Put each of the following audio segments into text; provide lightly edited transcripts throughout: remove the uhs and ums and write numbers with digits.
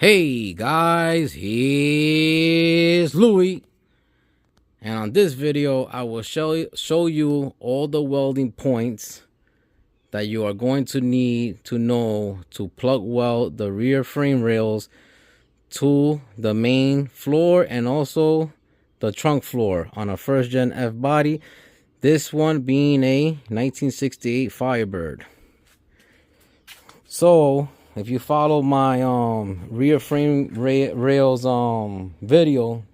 Hey guys, here's Louis, and on this video I will show you all the welding points that you are going to need to know to plug weld the rear frame rails to the main floor and also the trunk floor on a first gen F body, this one being a 1968 Firebird. So if you follow my rear frame rails video,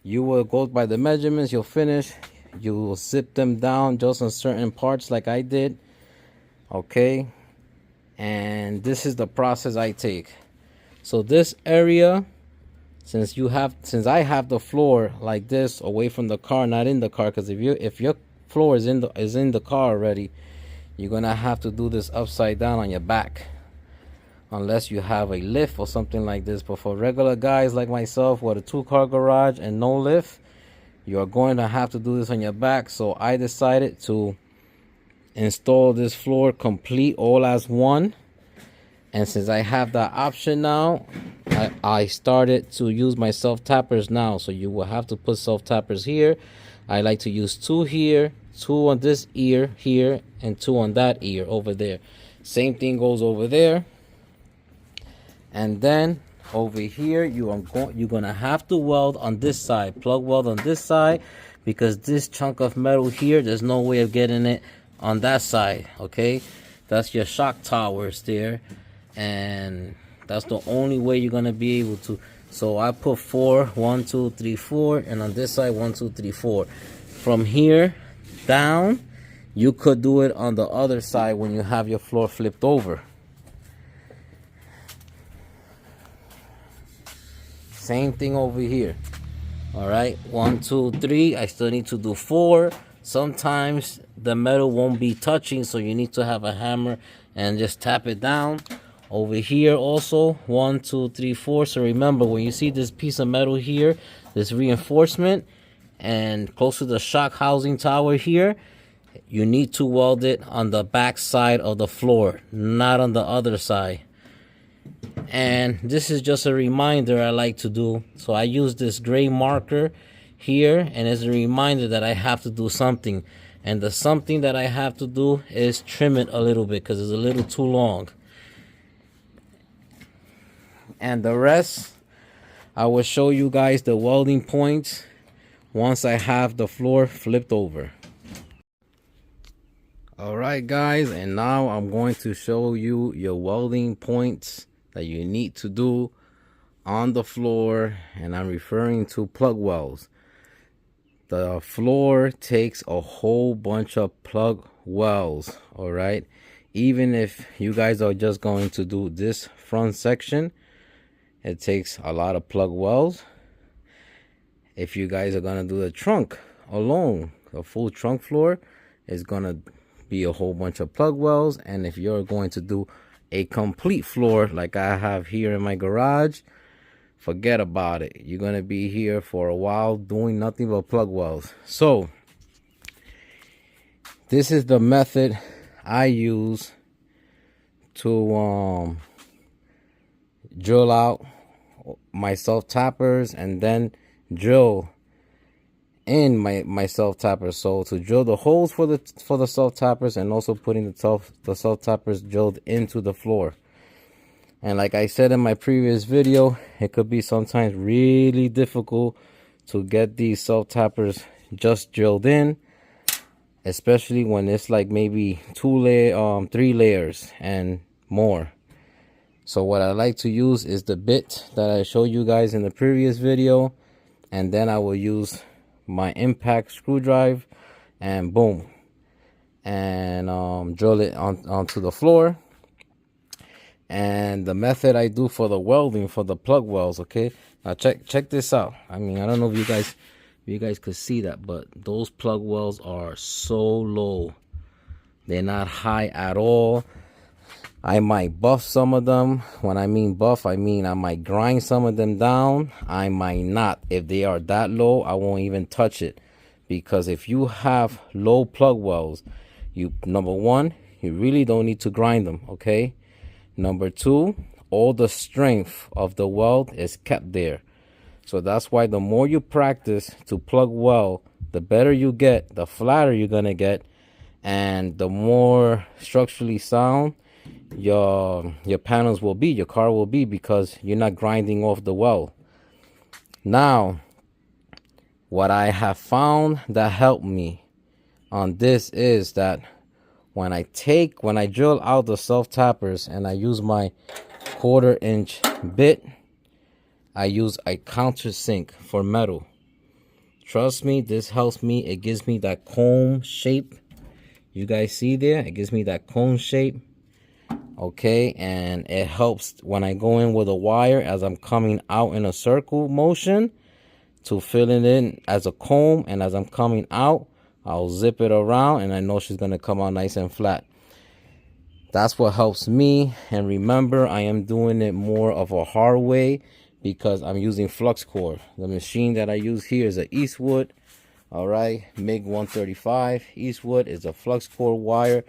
you will go by the measurements, you'll finish, you will zip them down just on certain parts like I did, okay? And this is the process I take. So this area, since I have the floor like this away from the car, not in the car, because if your floor is in the car already, you're gonna have to do this upside down on your back, unless you have a lift or something like this. But for regular guys like myself with a 2-car garage and no lift, you're going to have to do this on your back. So I decided to install this floor complete all as one, and since I have that option now, I started to use my self tappers now. So you will have to put self tappers here. I like to use 2 here, 2 on this ear here, and 2 on that ear over there. Same thing goes over there. And then over here, you're gonna have to weld on this side, plug weld on this side, because this chunk of metal here, there's no way of getting it on that side. Okay, that's your shock towers there, and that's the only way you're gonna be able to. So I put 4, 1, 2, 3, 4, and on this side 1, 2, 3, 4. From here down, you could do it on the other side when you have your floor flipped over. Same thing over here. All right, 1, 2, 3. I still need to do 4. Sometimes the metal won't be touching, so you need to have a hammer and just tap it down. Over here also 1, 2, 3, 4. So remember, when you see this piece of metal here, this reinforcement, and close to the shock housing tower here, you need to weld it on the back side of the floor, not on the other side. And this is just a reminder I like to do. So I use this gray marker here, and it's a reminder that I have to do something. And the something that I have to do is trim it a little bit because it's a little too long. And the rest, I will show you guys the welding points once I have the floor flipped over. All right guys, and now I'm going to show you your welding points that you need to do on the floor, and I'm referring to plug welds. The floor takes a whole bunch of plug welds. All right, even if you guys are just going to do this front section, it takes a lot of plug welds. If you guys are gonna do the trunk alone, the full trunk floor is gonna be a whole bunch of plug welds. And if you're going to do a complete floor like I have here in my garage, forget about it. You're gonna be here for a while doing nothing but plug welds. So this is the method I use to drill out my self tappers and then drill in my self tappers. So to drill the holes for the self tappers, and also putting the self tappers drilled into the floor. And like I said in my previous video, it could be sometimes really difficult to get these self tappers just drilled in, especially when it's like maybe 3 layers and more. So what I like to use is the bit that I showed you guys in the previous video, and then I will use my impact screwdriver and boom, and drill it onto the floor. And the method I do for the welding, for the plug welds, okay, now check this out. I mean, I don't know if you guys could see that, but those plug welds are so low, they're not high at all. I might buff some of them. When I mean buff, I mean I might grind some of them down. I might not. If they are that low, I won't even touch it. Because if you have low plug welds, number one, you really don't need to grind them, okay? Number two, all the strength of the weld is kept there. So that's why the more you practice to plug weld, the better you get, the flatter you're gonna get, and the more structurally sound your panels will be, your car will be, because you're not grinding off the weld. Now, what I have found that helped me on this is that when I drill out the self tappers and I use my 1/4 inch bit, I use a countersink for metal. Trust me, this helps me. It gives me that cone shape. You guys see there? It gives me that cone shape. Okay, and it helps when I go in with a wire as I'm coming out in a circle motion to fill it in as a comb, and as I'm coming out, I'll zip it around and I know she's gonna come out nice and flat. That's what helps me. And remember, I am doing it more of a hard way because I'm using flux core. The machine that I use here is a Eastwood. All right, MIG 135 Eastwood is a flux core wire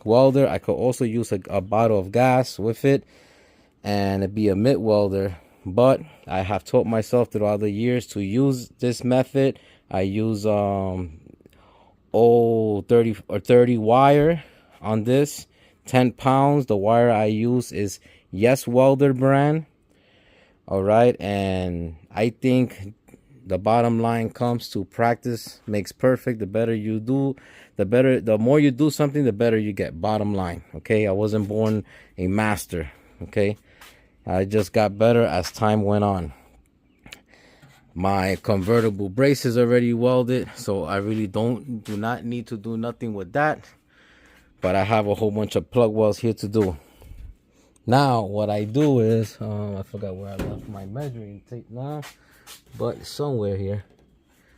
welder. I could also use a bottle of gas with it and it'd be a MIG welder, but I have taught myself throughout the years to use this method. I use old 30 wire on this, 10 pounds. The wire I use is Yes Welder brand. All right, and I think the bottom line comes to practice makes perfect. The better you do, the more you do something, the better you get. Bottom line, okay? I wasn't born a master, okay? I just got better as time went on. My convertible brace is already welded, so I really do not need to do nothing with that. But I have a whole bunch of plug welds here to do. Now, what I do is, I forgot where I left my measuring tape now, but it's somewhere here.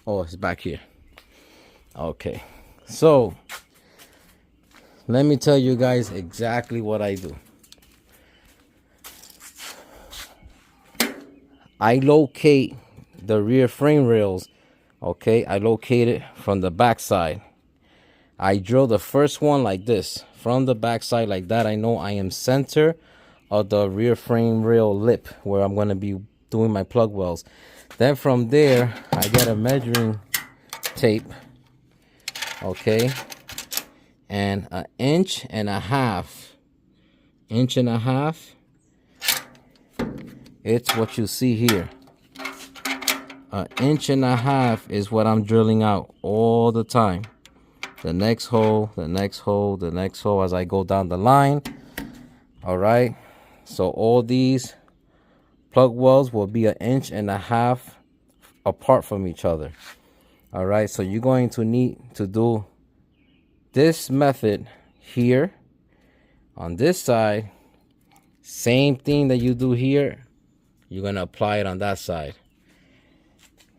Oh, it's back here. Okay, so let me tell you guys exactly what I do. I locate the rear frame rails. Okay, I locate it from the back side. I drill the first one like this from the back side like that. I know I am center of the rear frame rail lip where I'm going to be doing my plug welds. Then from there I get a measuring tape, okay, and an inch and a half. It's what you see here. An inch and a half is what I'm drilling out all the time. The next hole, the next hole, the next hole as I go down the line. All right, so all these plug welds will be an inch and a half apart from each other. All right, so you're going to need to do this method here on this side. Same thing that you do here, you're going to apply it on that side.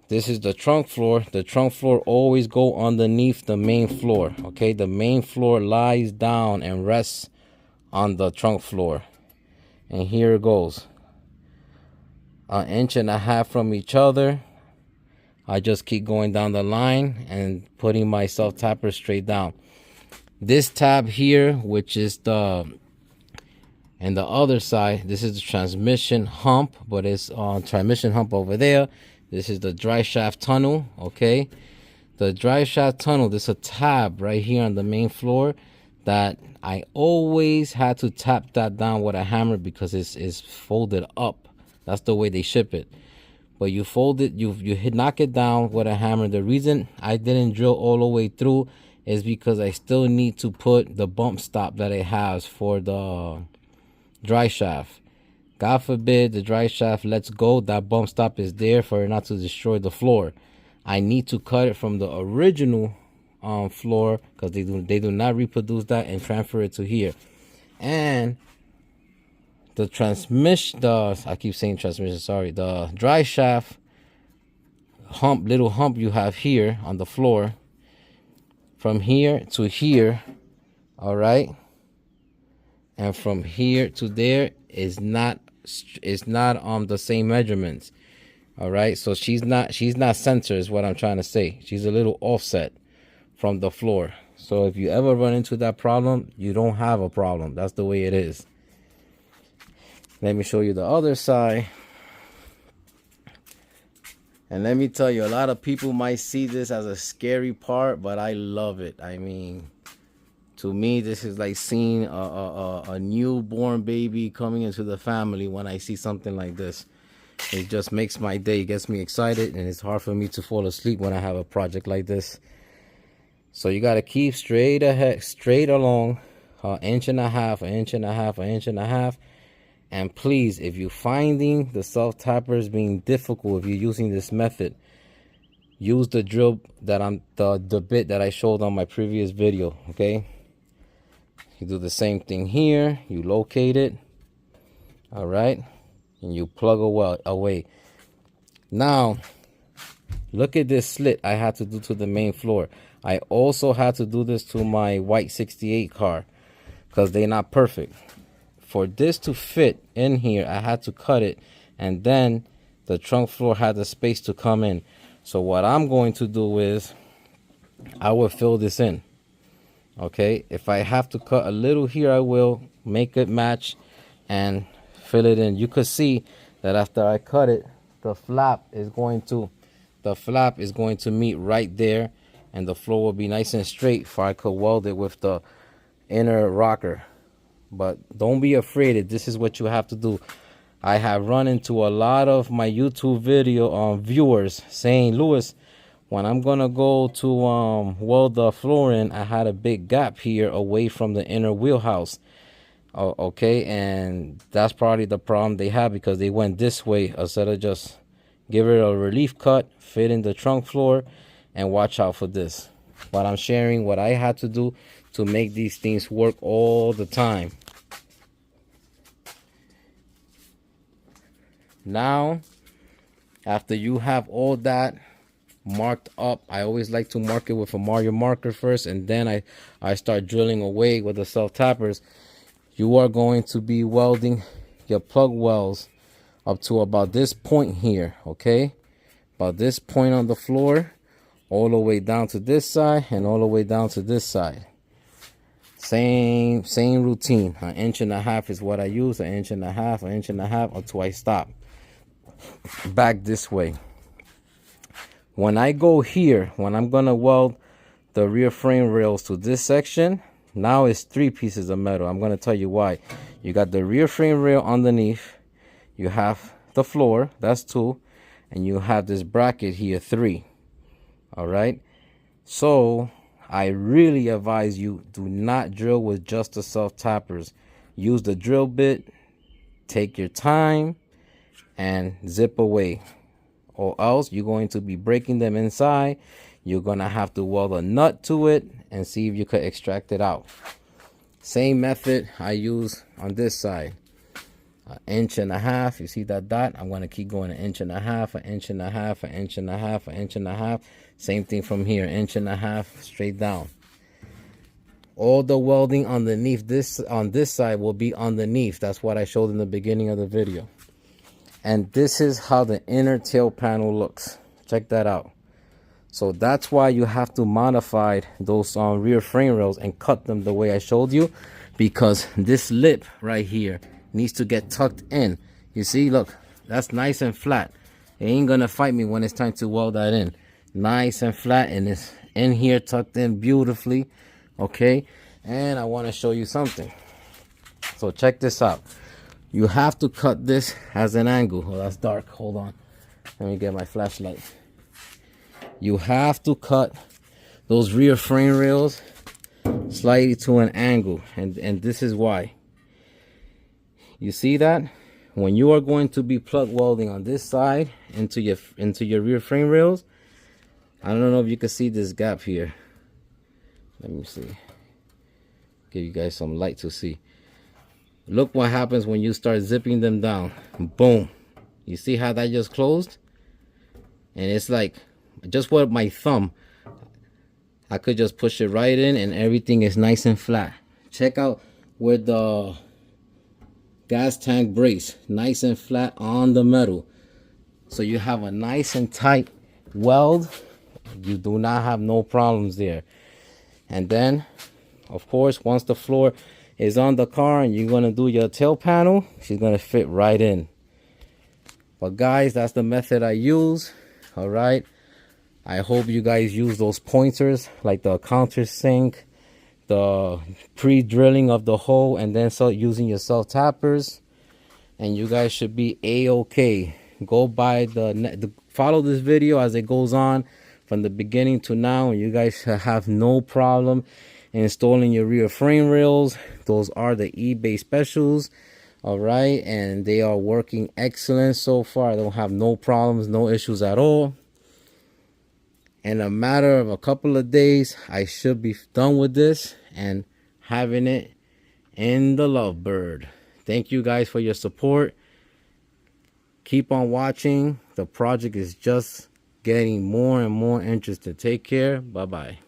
This is the trunk floor. The trunk floor always go underneath the main floor. Okay, the main floor lies down and rests on the trunk floor. And here it goes. An inch and a half from each other. I just keep going down the line and putting my self tapper straight down. This tab here, which is and the other side, this is the transmission hump, but it's on transmission hump over there. This is the dry shaft tunnel, okay? The dry shaft tunnel, there's a tab right here on the main floor that I always had to tap that down with a hammer because it's folded up. That's the way they ship it. But you fold it, you knock it down with a hammer. The reason I didn't drill all the way through is because I still need to put the bump stop that it has for the dry shaft. God forbid the dry shaft lets go, that bump stop is there for it not to destroy the floor. I need to cut it from the original floor because they do not reproduce that and transfer it to here. And the transmission, I keep saying transmission, sorry, the dry shaft hump, little hump you have here on the floor, from here to here, all right, and from here to there is not the same measurements. All right, so she's not center is what I'm trying to say. She's a little offset from the floor. So if you ever run into that problem, you don't have a problem. That's the way it is. Let me show you the other side. And let me tell you, a lot of people might see this as a scary part, but I love it. I mean, to me, this is like seeing a newborn baby coming into the family when I see something like this. It just makes my day, gets me excited, and it's hard for me to fall asleep when I have a project like this. So you got to keep straight ahead, straight along, an inch and a half, an inch and a half, an inch and a half. And please, if you're finding the self-tappers being difficult, if you're using this method, use the drill that the bit that I showed on my previous video, okay? You do the same thing here. You locate it, all right? And you plug away. Now, look at this slit I had to do to the main floor. I also had to do this to my white 68 car because they're not perfect. For this to fit in here, I had to cut it, and then the trunk floor had the space to come in. So what I'm going to do is I will fill this in. Okay, if I have to cut a little here, I will make it match and fill it in. You could see that after I cut it, the flap is going to meet right there, and the floor will be nice and straight for I could weld it with the inner rocker. But don't be afraid. This is what you have to do. I have run into a lot of my YouTube video viewers saying, Louis, when I'm gonna go to weld the floor in, I had a big gap here away from the inner wheelhouse. Okay, and that's probably the problem they have, because they went this way instead of just give it a relief cut, fit in the trunk floor, and watch out for this. But I'm sharing what I had to do to make these things work all the time. Now, after you have all that marked up, I always like to mark it with a Mario marker first, and then I start drilling away with the self tappers. You are going to be welding your plug welds up to about this point here, okay? About this point on the floor, all the way down to this side, and all the way down to this side. Same routine. An inch and a half is what I use. An inch and a half, an inch and a half, until I stop. Back this way. When I go here, when I'm gonna weld the rear frame rails to this section, now it's 3 pieces of metal. I'm gonna tell you why. You got the rear frame rail underneath, you have the floor, that's 2, and you have this bracket here, 3. All right, so I really advise you, do not drill with just the self tappers. Use the drill bit, take your time, and zip away, or else you're going to be breaking them inside. You're gonna have to weld a nut to it and see if you could extract it out. Same method I use on this side. An inch and a half. You see that dot? I'm gonna keep going. An inch and a half, an inch and a half, an inch and a half, an inch and a half. Same thing from here, inch and a half straight down. All the welding underneath this, on this side, will be underneath. That's what I showed in the beginning of the video. And this is how the inner tail panel looks. Check that out. So that's why you have to modify those rear frame rails and cut them the way I showed you, because this lip right here needs to get tucked in. You see, look, that's nice and flat. It ain't gonna fight me when it's time to weld that in. Nice and flat, and it's in here tucked in beautifully. Okay, and I want to show you something. So check this out. You have to cut this as an angle. Oh, that's dark. Hold on, let me get my flashlight. You have to cut those rear frame rails slightly to an angle, and this is why. You see that? When you are going to be plug welding on this side into your rear frame rails, I don't know if you can see this gap here. Let me see. Give you guys some light to see. Look what happens when you start zipping them down. Boom. You see how that just closed? And it's like, just with my thumb, I could just push it right in and everything is nice and flat. Check out where the gas tank brace, nice and flat on the metal. So you have a nice and tight weld. You do not have no problems there. And then, of course, once the floor is on the car and you're gonna do your tail panel, she's gonna fit right in. But guys, that's the method I use. All right, I hope you guys use those pointers like the countersink, the pre-drilling of the hole, and then start using your self tappers, and you guys should be a-okay. Go by follow this video as it goes on from the beginning to now, and you guys should have no problem installing your rear frame rails. Those are the eBay specials. All right, and they are working excellent so far. I don't have no problems, no issues at all. In a matter of a couple of days, I should be done with this and having it in the Lovebird. Thank you guys for your support. Keep on watching. The project is just getting more and more interesting. Take care. Bye-bye.